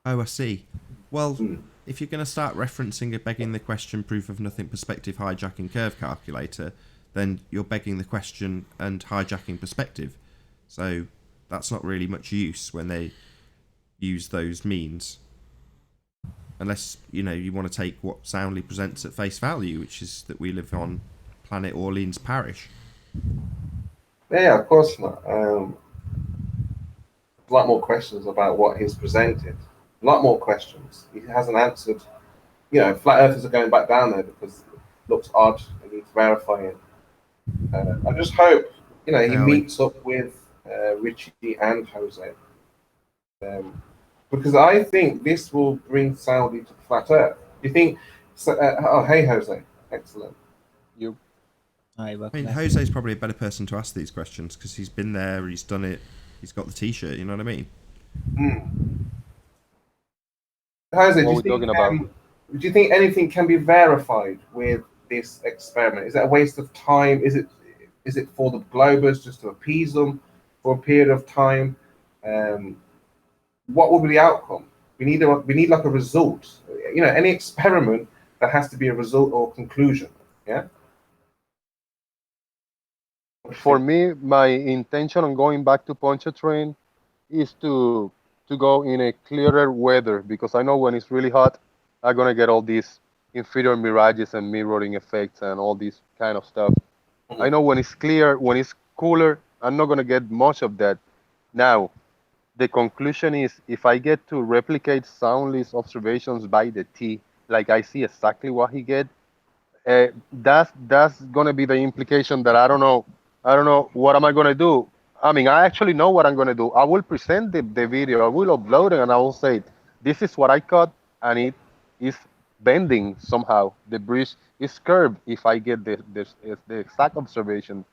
Oh, I see. Well, if you're going to start referencing a begging the question proof of nothing perspective hijacking curve calculator, then you're begging the question and hijacking perspective. So that's not really much use when they use those means. Unless, you want to take what Soundly presents at face value, which is that we live on planet Orleans Parish. Yeah, of course not. A lot more questions about what he's presented. A lot more questions. He hasn't answered. Flat earthers are going back down there because it looks odd and needs verifying. I just hope, he meets up with Richie and Jose. Because I think this will bring Saudi to flat earth. Do you think? Hey, Jose. Excellent. You. I mean, Jose's probably a better person to ask these questions because he's been there, he's done it, he's got the T-shirt. You know what I mean? Jose, What are we talking about? Do you think anything can be verified with this experiment? Is it a waste of time? Is it for the Globers just to appease them for a period of time? What will be the outcome? We need like a result. Any experiment there has to be a result or conclusion. Yeah. For me, my intention on going back to Pontchartrain is to go in a clearer weather, because I know when it's really hot, I'm gonna get all these inferior mirages and mirroring effects and all this kind of stuff. I know when it's clear, when it's cooler, I'm not gonna get much of that. Now, the conclusion is if I get to replicate Soundly's observations by the T, like I see exactly what he get, that's gonna be the implication that I don't know what am I gonna do. I mean, I actually know what I'm gonna do. I will present the video, I will upload it, and I will say, this is what I caught, and it is bending somehow. The bridge is curved if I get the exact observation.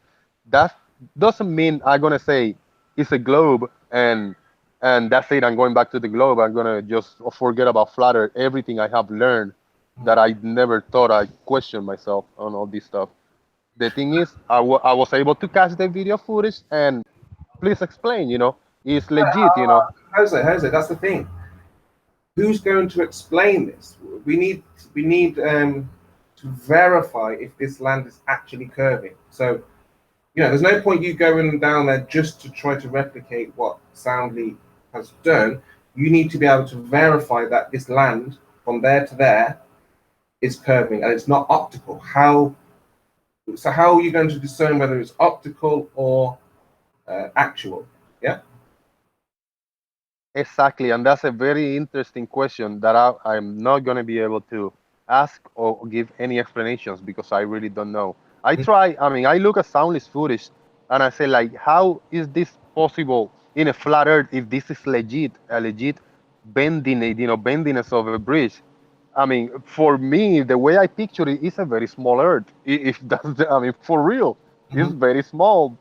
That doesn't mean I'm gonna say it's a globe and that's it. I'm going back to the globe. I'm gonna just forget about flat Earth, everything I have learned that I never thought I questioned myself on all this stuff. The thing is, I was able to catch the video footage and please explain. It's legit. Jose, that's the thing. Who's going to explain this? We need to verify if this land is actually curving. So, there's no point you going down there just to try to replicate what Soundly has done. You need to be able to verify that this land from there to there is curving and it's not optical. How are you going to discern whether it's optical or actual? Yeah. Exactly, and that's a very interesting question that I'm not going to be able to ask or give any explanations because I really don't know. I look at Soundless footage and I say, like, how is this possible in a flat Earth if this is a legit bendiness of a bridge? I mean, for me, the way I picture it is a very small Earth. If that's, for real, it's very small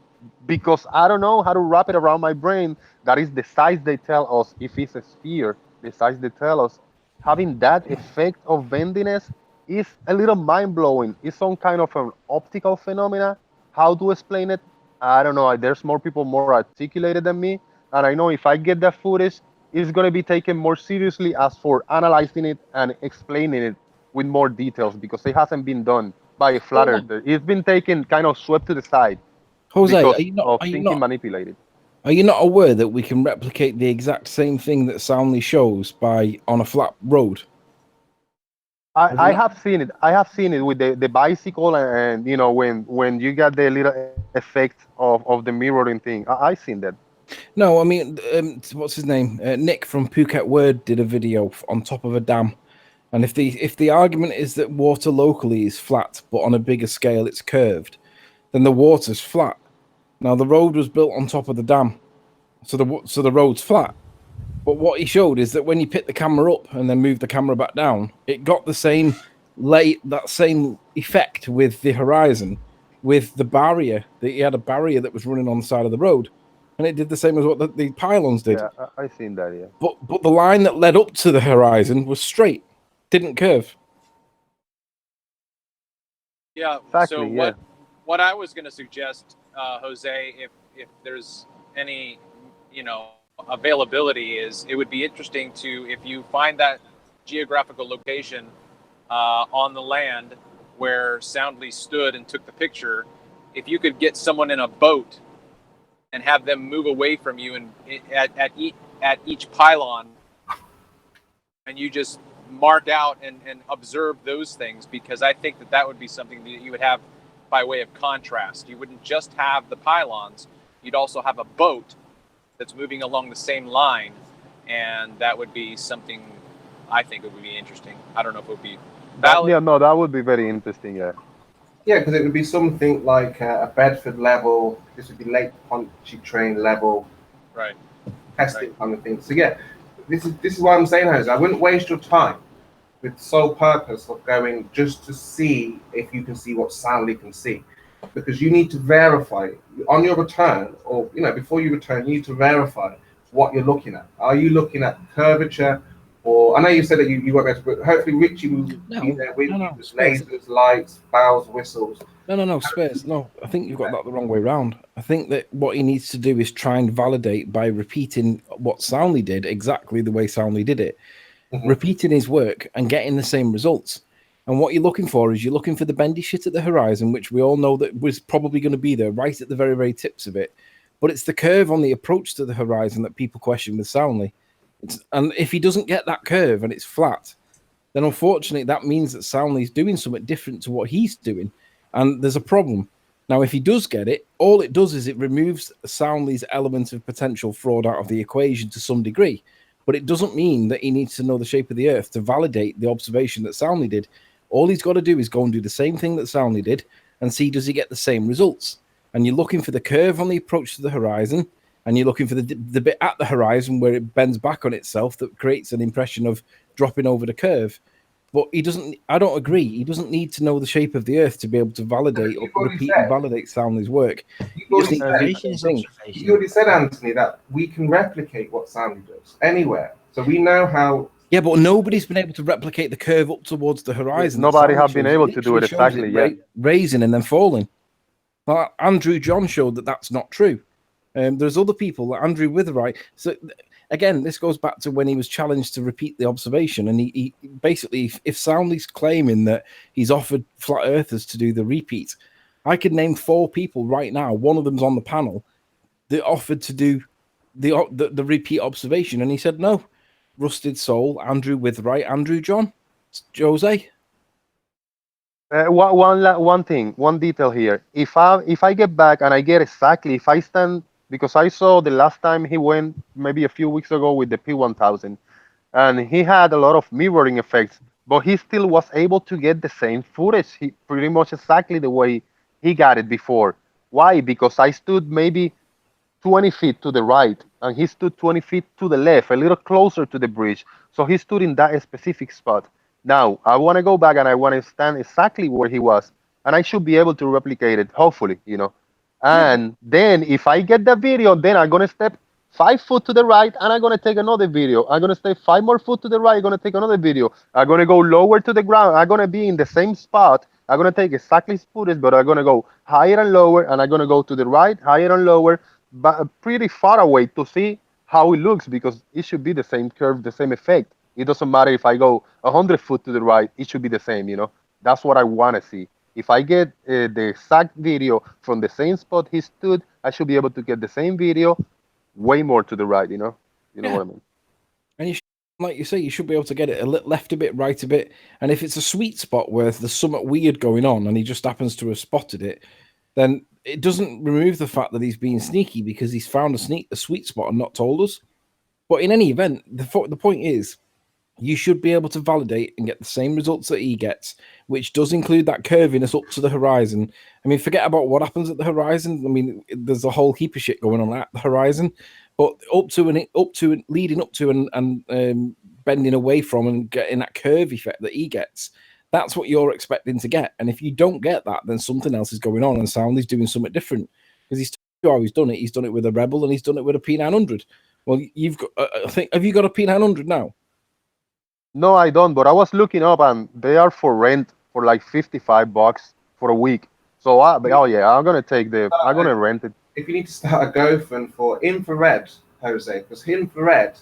because I don't know how to wrap it around my brain. That is the size they tell us. If it's a sphere, the size they tell us, having that effect of bendiness is a little mind blowing. It's some kind of an optical phenomena. How to explain it? I don't know. There's more people more articulated than me, and I know if I get that footage, it's going to be taken more seriously as for analyzing it and explaining it with more details because it hasn't been done by a flat earther. It's been taken kind of swept to the side Jose, because are you not? of Are you thinking not? manipulated. Are you not aware that we can replicate the exact same thing that Soundly shows on a flat road? I have seen it. I have seen it with the bicycle and when you got the little effect of the mirroring thing. I seen that. No, I mean, what's his name? Nick from Phuket Word did a video on top of a dam, and if the argument is that water locally is flat, but on a bigger scale it's curved, then the water's flat. Now the road was built on top of the dam, so the road's flat. But what he showed is that when you pick the camera up and then move the camera back down, it got the same that same effect with the horizon, with the barrier. That he had a barrier that was running on the side of the road, and it did the same as what the pylons did. Yeah, I seen that. Yeah. But the line that led up to the horizon was straight, didn't curve. Yeah. Exactly, So yeah. what I was going to suggest, Jose, if there's any, availability, is it would be interesting to, if you find that geographical location on the land where Soundly stood and took the picture, if you could get someone in a boat and have them move away from you and at each pylon, and you just mark out and observe those things, because I think that would be something that you would have by way of contrast. You wouldn't just have the pylons, you'd also have a boat that's moving along the same line, and that would be something I think it would be interesting. I don't know if it would be valid. Yeah, no, that would be very interesting. Yeah. Yeah, because it would be something like a Bedford level. This would be Lake Pontchartrain level, right? Testing kind of thing. So yeah, this is what I'm saying, Jose. I wouldn't waste your time with the sole purpose of going just to see if you can see what Soundly can see, because you need to verify on your return, or before you return, you need to verify what you're looking at. Are you looking at curvature? Or I know you said that you won't go to, but hopefully Richie will be there with you with lasers, lights, bells, whistles. No, Space. No, I think you've got that the wrong way round. I think that what he needs to do is try and validate by repeating what Soundly did exactly the way Soundly did it, repeating his work and getting the same results. And what you're looking for is you're looking for the bendy shit at the horizon, which we all know that was probably going to be there right at the very, very tips of it. But it's the curve on the approach to the horizon that people question with Soundly. And if he doesn't get that curve and it's flat, then unfortunately that means that Soundly's doing something different to what he's doing, and there's a problem. Now, if he does get it, all it does is it removes Soundly's element of potential fraud out of the equation to some degree, but it doesn't mean that he needs to know the shape of the Earth to validate the observation that Soundly did. All he's got to do is go and do the same thing that Soundly did and see, does he get the same results? And you're looking for the curve on the approach to the horizon, and you're looking for the bit at the horizon where it bends back on itself that creates an impression of dropping over the curve. But he doesn't. I don't agree. He doesn't need to know the shape of the Earth to be able to validate or repeat and validate Soundly's work. You already said, Anthony, that we can replicate what Soundly does anywhere. So we know how. Yeah, but nobody's been able to replicate the curve up towards the horizon. Nobody have been able to do it exactly yet. Raising and then falling. Well, Andrew John showed that that's not true. There's other people, like Andrew Witherite. So again, this goes back to when he was challenged to repeat the observation, and he basically, if Soundly's claiming that he's offered flat earthers to do the repeat, I could name 4 people right now. One of them's on the panel that offered to do the repeat observation, and he said no. Rusted Soul, Andrew Witherite, Andrew John, Jose. One thing, one detail here. If I get back and I get exactly, if I stand, because I saw the last time he went maybe a few weeks ago with the P1000, and he had a lot of mirroring effects, but he still was able to get the same footage, pretty much exactly the way he got it before. Why? Because I stood maybe 20 feet to the right, and he stood 20 feet to the left, a little closer to the bridge. So he stood in that specific spot. Now, I want to go back and I want to stand exactly where he was, and I should be able to replicate it, hopefully, And then if I get the video, then I'm going to step 5 foot to the right, and I'm going to take another video. I'm going to step 5 more foot to the right, I'm going to take another video. I'm going to go lower to the ground. I'm going to be in the same spot. I'm going to take exactly footage, but I'm going to go higher and lower, and I'm going to go to the right, higher and lower, but pretty far away to see how it looks, because it should be the same curve, the same effect. It doesn't matter if I go 100 foot to the right, it should be the same, That's what I want to see. If I get the exact video from the same spot he stood, I should be able to get the same video way more to the right, You know what I mean? And you should, like you say, you should be able to get it left a bit, right a bit. And if it's a sweet spot where there's something weird going on and he just happens to have spotted it, then it doesn't remove the fact that he's being sneaky, because he's found a sweet spot and not told us. But in any event, the point is, you should be able to validate and get the same results that he gets, which does include that curviness up to the horizon. I mean, forget about what happens at the horizon. I mean, there's a whole heap of shit going on at the horizon, but leading up to and bending away from and getting that curve effect that he gets, that's what you're expecting to get. And if you don't get that, then something else is going on, and Soundly's doing something different, because he's told you how he's done it. He's done it with a Rebel, and he's done it with a P900. Well, you've got, have you got a P900 now? No, I don't, but I was looking up, and they are for rent for like $55 for a week. So, I'm gonna rent it. if you need to start a GoFund for infrared, Jose, because infrared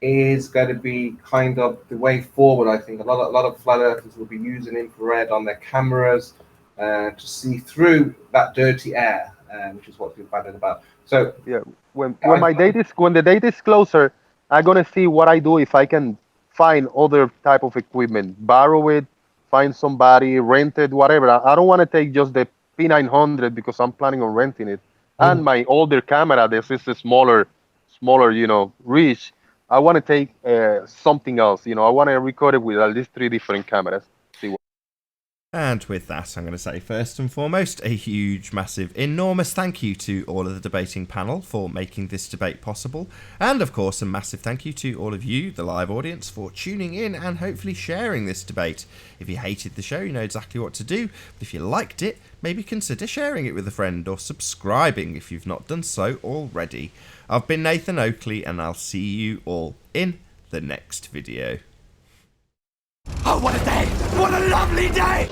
is going to be kind of the way forward. I think a lot of flat earthers will be using infrared on their cameras to see through that dirty air, which is what's been bandied about. So Yeah, when the date is closer, I'm gonna see what I do if I can find other type of equipment, borrow it, find somebody, rent it, whatever. I don't want to take just the P900 because I'm planning on renting it, and my older camera. This is a smaller, reach. I want to take something else. I want to record it with at least 3 different cameras. See what. And with that, I'm going to say first and foremost, a huge, massive, enormous thank you to all of the debating panel for making this debate possible. And of course, a massive thank you to all of you, the live audience, for tuning in and hopefully sharing this debate. If you hated the show, you know exactly what to do. But if you liked it, maybe consider sharing it with a friend or subscribing if you've not done so already. I've been Nathan Oakley, and I'll see you all in the next video. Oh, what a day! What a lovely day!